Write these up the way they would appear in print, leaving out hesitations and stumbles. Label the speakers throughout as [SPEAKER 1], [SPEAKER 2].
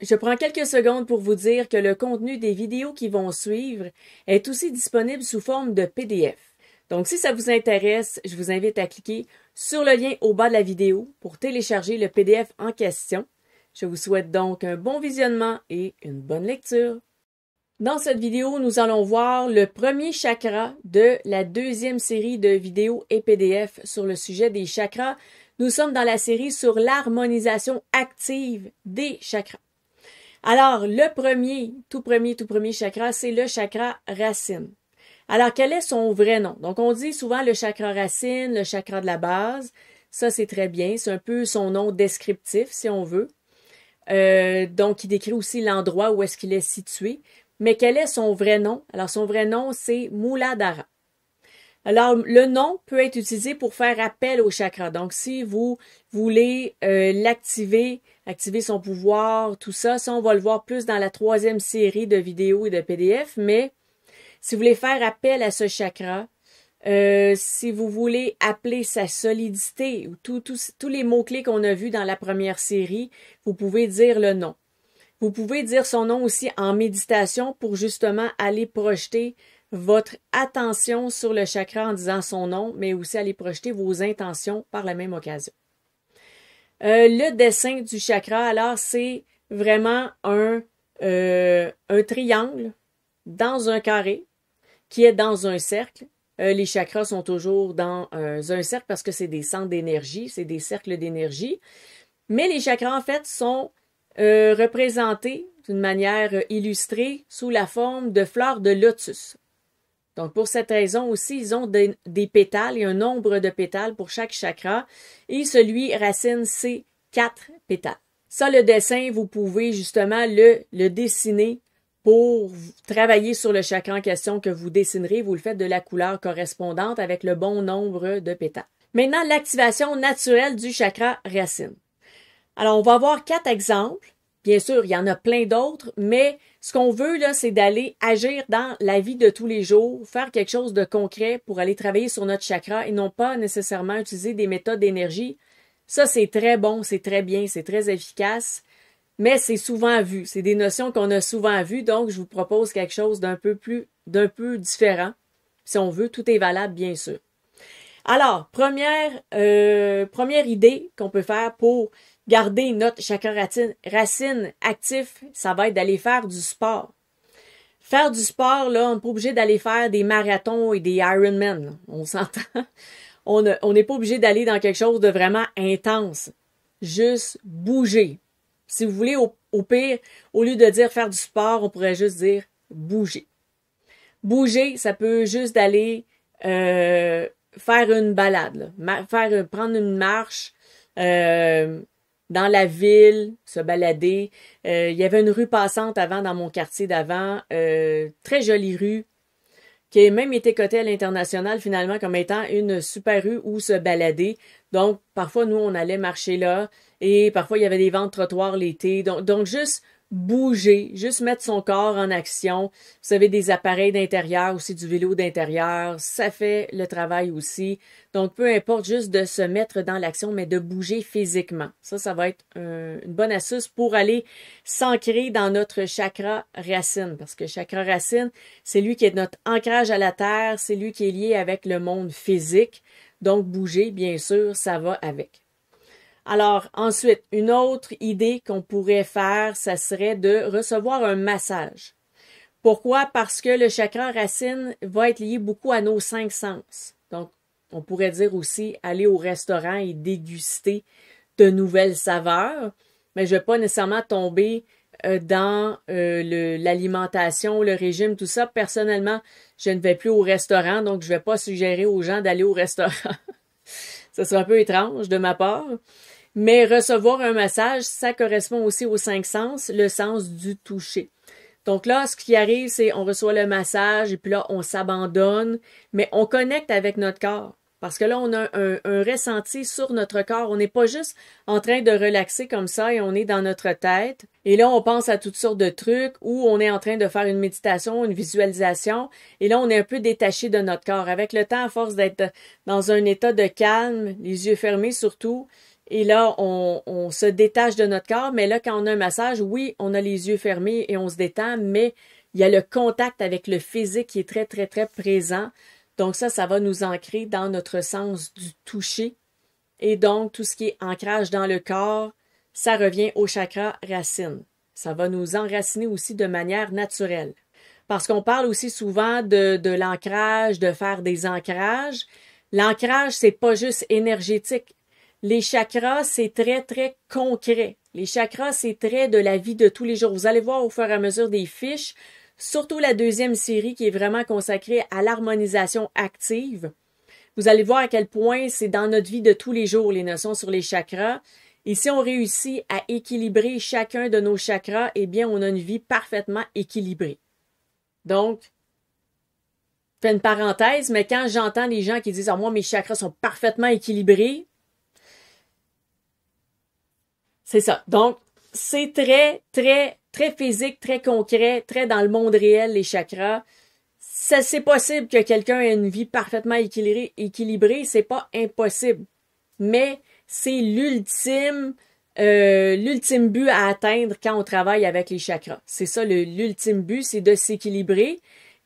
[SPEAKER 1] Je prends quelques secondes pour vous dire que le contenu des vidéos qui vont suivre est aussi disponible sous forme de PDF. Donc, si ça vous intéresse, je vous invite à cliquer sur le lien au bas de la vidéo pour télécharger le PDF en question. Je vous souhaite donc un bon visionnement et une bonne lecture. Dans cette vidéo, nous allons voir le premier chakra de la deuxième série de vidéos et PDF sur le sujet des chakras. Nous sommes dans la série sur l'harmonisation active des chakras. Alors, le tout premier chakra, c'est le chakra racine. Alors, quel est son vrai nom? Donc, on dit souvent le chakra racine, le chakra de la base. Ça, c'est très bien. C'est un peu son nom descriptif, si on veut. Donc, il décrit aussi l'endroit où est-ce qu'il est situé. Mais quel est son vrai nom? Alors, son vrai nom, c'est Muladhara. Alors, le nom peut être utilisé pour faire appel au chakra. Donc, si vous voulez l'activer, activer son pouvoir, tout ça, on va le voir plus dans la troisième série de vidéos et de PDF. Mais si vous voulez faire appel à ce chakra, si vous voulez appeler sa solidité, ou tous les mots-clés qu'on a vus dans la première série, vous pouvez dire le nom. Vous pouvez dire son nom aussi en méditation pour justement aller projeter votre attention sur le chakra en disant son nom, mais aussi aller projeter vos intentions par la même occasion. Le dessin du chakra, alors, c'est vraiment un triangle dans un carré qui est dans un cercle. Les chakras sont toujours dans un cercle parce que c'est des centres d'énergie, c'est des cercles d'énergie. Mais les chakras, en fait, sont représentés d'une manière illustrée sous la forme de fleurs de lotus. Donc, pour cette raison aussi, ils ont des pétales et un nombre de pétales pour chaque chakra. Et celui racine, c'est 4 pétales. Ça, le dessin, vous pouvez justement le dessiner pour travailler sur le chakra en question que vous dessinerez. Vous le faites de la couleur correspondante avec le bon nombre de pétales. Maintenant, l'activation naturelle du chakra racine. Alors, on va voir 4 exemples. Bien sûr, il y en a plein d'autres, mais ce qu'on veut, là, c'est d'aller agir dans la vie de tous les jours, faire quelque chose de concret pour aller travailler sur notre chakra et non pas nécessairement utiliser des méthodes d'énergie. Ça, c'est très bon, c'est très bien, c'est très efficace, mais c'est souvent vu. C'est des notions qu'on a souvent vues, donc je vous propose quelque chose d'un peu différent. Si on veut, tout est valable, bien sûr. Alors, première idée qu'on peut faire pour garder notre chakra racine actif, ça va être d'aller faire du sport. Faire du sport, là, on n'est pas obligé d'aller faire des marathons et des Ironman, là. On s'entend. On n'est pas obligé d'aller dans quelque chose de vraiment intense. Juste bouger. Si vous voulez, au pire, au lieu de dire faire du sport, on pourrait juste dire bouger. Bouger, ça peut juste d'aller faire une balade, là. Prendre une marche dans la ville, se balader. Il y avait une rue passante avant dans mon quartier d'avant, très jolie rue, qui a même été cotée à l'international finalement comme étant une super rue où se balader. Donc, parfois, nous, on allait marcher là et parfois, il y avait des ventes trottoirs l'été. Donc juste bouger, juste mettre son corps en action. Vous avez des appareils d'intérieur, aussi du vélo d'intérieur, ça fait le travail aussi. Donc, peu importe, juste de se mettre dans l'action, mais de bouger physiquement. Ça va être une bonne astuce pour aller s'ancrer dans notre chakra racine. Parce que chakra racine, c'est lui qui est notre ancrage à la terre, c'est lui qui est lié avec le monde physique. Donc, bouger, bien sûr, ça va avec. Alors, ensuite, une autre idée qu'on pourrait faire, ça serait de recevoir un massage. Pourquoi? Parce que le chakra racine va être lié beaucoup à nos 5 sens. Donc, on pourrait dire aussi aller au restaurant et déguster de nouvelles saveurs, mais je ne vais pas nécessairement tomber dans l'alimentation, le régime, tout ça. Personnellement, je ne vais plus au restaurant, donc je ne vais pas suggérer aux gens d'aller au restaurant. Ça serait un peu étrange de ma part. Mais recevoir un massage, ça correspond aussi aux 5 sens, le sens du toucher. Donc là, ce qui arrive, c'est on reçoit le massage et puis là, on s'abandonne, mais on connecte avec notre corps. Parce que là, on a un ressenti sur notre corps. On n'est pas juste en train de relaxer comme ça et on est dans notre tête. Et là, on pense à toutes sortes de trucs ou on est en train de faire une méditation, une visualisation. Et là, on est un peu détaché de notre corps. Avec le temps, à force d'être dans un état de calme, les yeux fermés surtout, Et là, on se détache de notre corps. Mais là, quand on a un massage, oui, on a les yeux fermés et on se détend, mais il y a le contact avec le physique qui est très, très, très présent. Donc ça va nous ancrer dans notre sens du toucher. Et donc, tout ce qui est ancrage dans le corps, ça revient au chakra racine. Ça va nous enraciner aussi de manière naturelle. Parce qu'on parle aussi souvent de l'ancrage, de faire des ancrages. L'ancrage, c'est pas juste énergétique. Les chakras, c'est très, très concret. Les chakras, c'est très de la vie de tous les jours. Vous allez voir au fur et à mesure des fiches, surtout la deuxième série qui est vraiment consacrée à l'harmonisation active. Vous allez voir à quel point c'est dans notre vie de tous les jours, les notions sur les chakras. Et si on réussit à équilibrer chacun de nos chakras, eh bien, on a une vie parfaitement équilibrée. Donc, je fais une parenthèse, mais quand j'entends les gens qui disent « Ah, moi, mes chakras sont parfaitement équilibrés », c'est ça. Donc, c'est très, très, très physique, très concret, très dans le monde réel, les chakras. C'est possible que quelqu'un ait une vie parfaitement équilibrée, c'est pas impossible. Mais c'est l'ultime but à atteindre quand on travaille avec les chakras. C'est ça, l'ultime but, c'est de s'équilibrer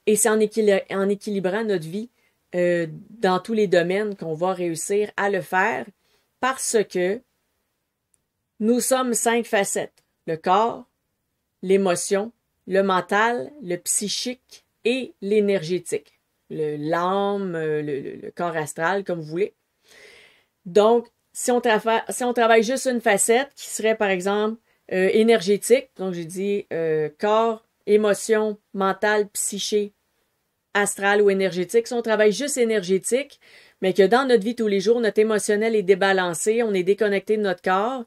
[SPEAKER 1] et c'est en équilibrant notre vie dans tous les domaines qu'on va réussir à le faire parce que nous sommes 5 facettes. Le corps, l'émotion, le mental, le psychique et l'énergétique. L'âme, le corps astral, comme vous voulez. Donc, si on travaille juste une facette, qui serait par exemple énergétique, donc j'ai dit corps, émotion, mental, psyché, astral ou énergétique. Si on travaille juste énergétique, mais que dans notre vie tous les jours, notre émotionnel est débalancé, on est déconnecté de notre corps,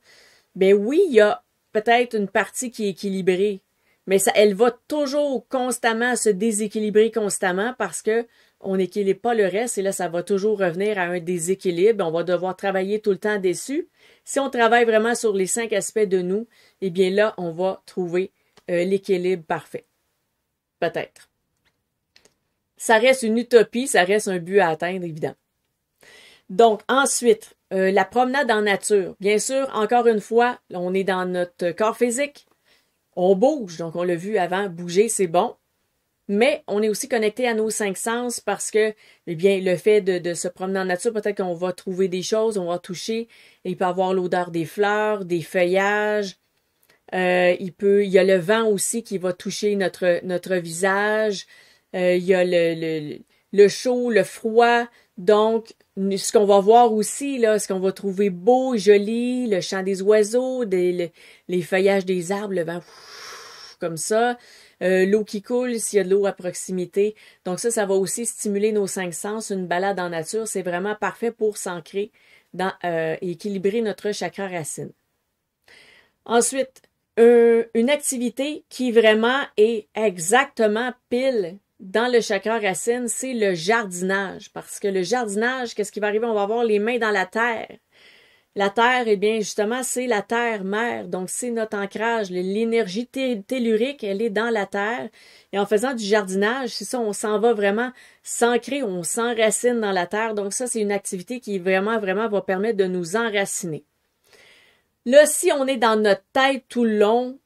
[SPEAKER 1] ben oui, il y a peut-être une partie qui est équilibrée, mais elle va toujours constamment se déséquilibrer constamment parce que on n'équilibre pas le reste et là, ça va toujours revenir à un déséquilibre. On va devoir travailler tout le temps dessus. Si on travaille vraiment sur les 5 aspects de nous, eh bien là, on va trouver l'équilibre parfait. Peut-être. Ça reste une utopie, ça reste un but à atteindre, évidemment. Donc, ensuite, la promenade en nature. Bien sûr, encore une fois, on est dans notre corps physique. On bouge, donc on l'a vu avant, bouger, c'est bon. Mais on est aussi connecté à nos 5 sens parce que, eh bien, le fait de se promener en nature, peut-être qu'on va trouver des choses, on va toucher. Il peut y avoir l'odeur des fleurs, des feuillages. Il y a le vent aussi qui va toucher notre visage. Il y a le chaud, le froid. Donc, ce qu'on va voir aussi, là, ce qu'on va trouver beau, joli, le chant des oiseaux, les feuillages des arbres, le vent comme ça. L'eau qui coule, s'il y a de l'eau à proximité. Donc ça va aussi stimuler nos 5 sens. Une balade en nature, c'est vraiment parfait pour s'ancrer et équilibrer notre chakra racine. Ensuite, une activité qui vraiment est exactement pile dans le chakra racine, c'est le jardinage. Parce que le jardinage, qu'est-ce qui va arriver? On va avoir les mains dans la terre. La terre, eh bien, justement, c'est la terre-mère. Donc, c'est notre ancrage. L'énergie tellurique, elle est dans la terre. Et en faisant du jardinage, c'est ça, on s'en va vraiment s'ancrer, on s'enracine dans la terre. Donc, ça, c'est une activité qui vraiment, vraiment va permettre de nous enraciner. Là, si on est dans notre tête tout le long,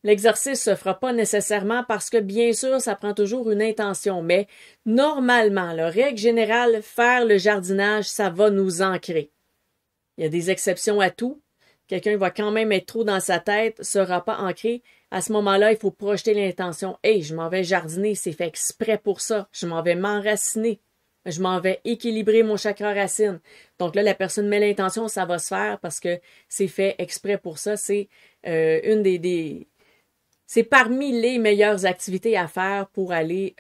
[SPEAKER 1] l'exercice se fera pas nécessairement parce que, bien sûr, ça prend toujours une intention. Mais, normalement, la règle générale, faire le jardinage, ça va nous ancrer. Il y a des exceptions à tout. Quelqu'un va quand même être trop dans sa tête, ne sera pas ancré. À ce moment-là, il faut projeter l'intention. « Hey, je m'en vais jardiner, c'est fait exprès pour ça. Je m'en vais m'enraciner. Je m'en vais équilibrer mon chakra racine. » Donc là, la personne met l'intention, ça va se faire parce que c'est fait exprès pour ça. C'est c'est parmi les meilleures activités à faire pour aller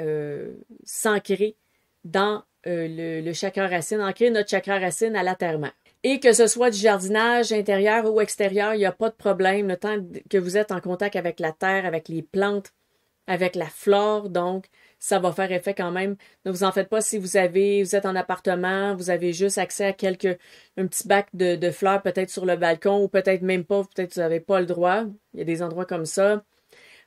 [SPEAKER 1] s'ancrer dans le chakra racine, ancrer notre chakra racine à la terre-mère. Et que ce soit du jardinage intérieur ou extérieur, il n'y a pas de problème. Le temps que vous êtes en contact avec la terre, avec les plantes, avec la flore, donc ça va faire effet quand même. Ne vous en faites pas si vous êtes en appartement, vous avez juste accès à un petit bac de fleurs peut-être sur le balcon ou peut-être même pas, peut-être que vous n'avez pas le droit. Il y a des endroits comme ça.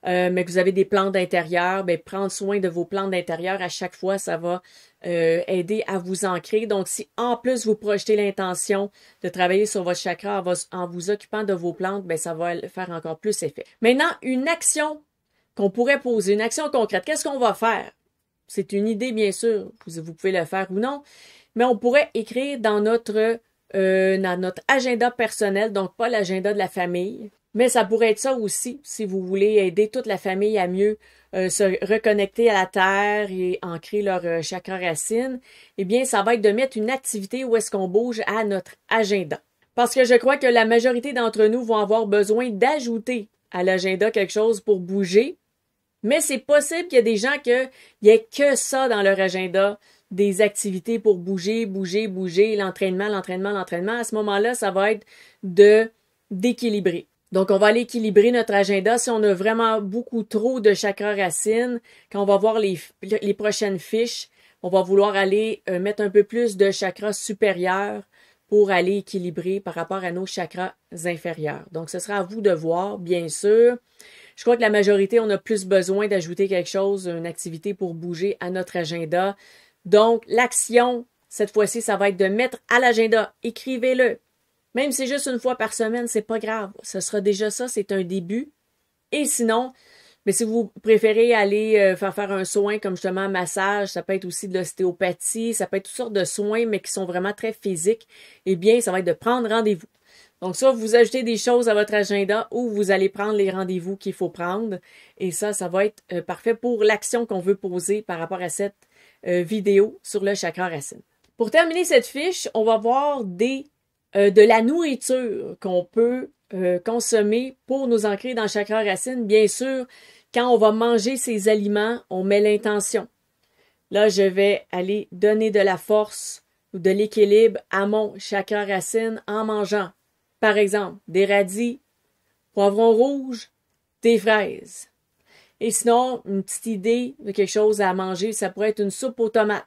[SPEAKER 1] Mais que vous avez des plantes d'intérieur, ben prendre soin de vos plantes d'intérieur à chaque fois, ça va aider à vous ancrer. Donc, si en plus vous projetez l'intention de travailler sur votre chakra en vous occupant de vos plantes, ben ça va faire encore plus effet. Maintenant, une action qu'on pourrait poser, une action concrète. Qu'est-ce qu'on va faire? C'est une idée, bien sûr. Vous pouvez le faire ou non. Mais on pourrait écrire dans notre agenda personnel, donc pas l'agenda de la famille. Mais ça pourrait être ça aussi, si vous voulez aider toute la famille à mieux se reconnecter à la terre et ancrer leur chakra racine. Eh bien, ça va être de mettre une activité où est-ce qu'on bouge à notre agenda. Parce que je crois que la majorité d'entre nous vont avoir besoin d'ajouter à l'agenda quelque chose pour bouger. Mais c'est possible qu'il y ait des gens qu'il n'y ait que ça dans leur agenda, des activités pour bouger, l'entraînement. À ce moment-là, ça va être d'équilibrer. Donc, on va aller équilibrer notre agenda. Si on a vraiment beaucoup trop de chakras racines, quand on va voir les prochaines fiches, on va vouloir aller mettre un peu plus de chakras supérieurs pour aller équilibrer par rapport à nos chakras inférieurs. Donc, ce sera à vous de voir, bien sûr. Je crois que la majorité, on a plus besoin d'ajouter quelque chose, une activité pour bouger à notre agenda. Donc, l'action, cette fois-ci, ça va être de mettre à l'agenda. Écrivez-le. Même si c'est juste une fois par semaine, c'est pas grave. Ce sera déjà ça, c'est un début. Et sinon, mais si vous préférez aller faire un soin comme justement un massage, ça peut être aussi de l'ostéopathie, ça peut être toutes sortes de soins, mais qui sont vraiment très physiques, eh bien, ça va être de prendre rendez-vous. Donc ça, vous ajoutez des choses à votre agenda ou vous allez prendre les rendez-vous qu'il faut prendre. Et ça va être parfait pour l'action qu'on veut poser par rapport à cette vidéo sur le chakra racine. Pour terminer cette fiche, on va voir de la nourriture qu'on peut consommer pour nous ancrer dans le chakra racine. Bien sûr, quand on va manger ces aliments, on met l'intention. Là, je vais aller donner de la force ou de l'équilibre à mon chakra racine en mangeant, par exemple, des radis, poivrons rouges, des fraises. Et sinon, une petite idée de quelque chose à manger, ça pourrait être une soupe aux tomates.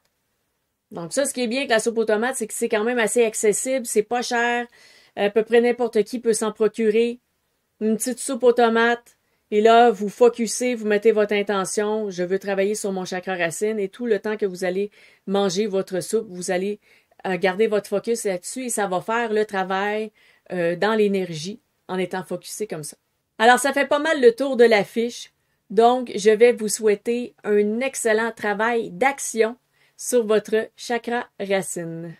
[SPEAKER 1] Donc ça, ce qui est bien avec la soupe aux tomates, c'est que c'est quand même assez accessible, c'est pas cher, à peu près n'importe qui peut s'en procurer. Une petite soupe aux tomates, et là, vous focussez, vous mettez votre intention, je veux travailler sur mon chakra racine, et tout le temps que vous allez manger votre soupe, vous allez garder votre focus là-dessus, et ça va faire le travail dans l'énergie en étant focusé comme ça. Alors, ça fait pas mal le tour de la fiche, donc je vais vous souhaiter un excellent travail d'action sur votre chakra racine.